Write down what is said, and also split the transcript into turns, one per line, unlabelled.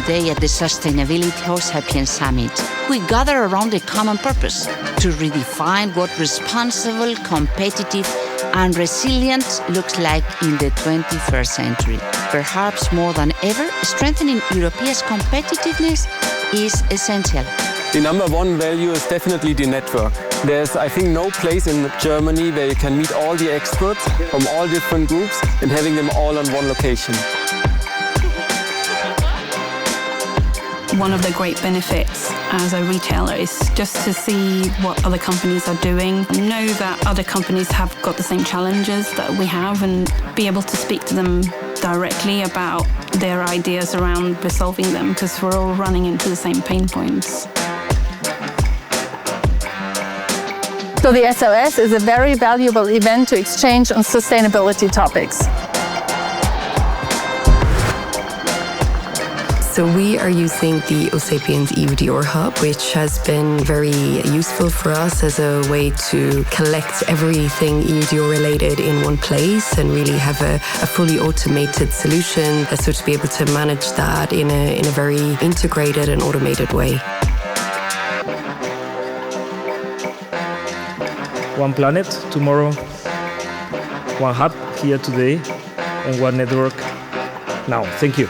today at the Sustainability Osapiens Summit. We gather around a common purpose to redefine what responsible, competitive, and resilient looks like in the 21st century. Perhaps more than ever, strengthening Europe's competitiveness is essential.
The number one value is definitely the network. There's, I think, no place in Germany where you can meet all the experts from all different groups and having them all on one location.
One of the great benefits as a retailer is just to see what other companies are doing, know that other companies have got the same challenges that we have, and be able to speak to them directly about their ideas around resolving them, because we're all running into the same pain points.
So the SOS is a very valuable event to exchange on sustainability topics.
So we are using the osapiens EUDR Hub, which has been very useful for us as a way to collect everything EUDR related in one place and really have a fully automated solution, so to be able to manage that in a very integrated and automated way.
One planet tomorrow, one hub here today, and one network now. Thank you.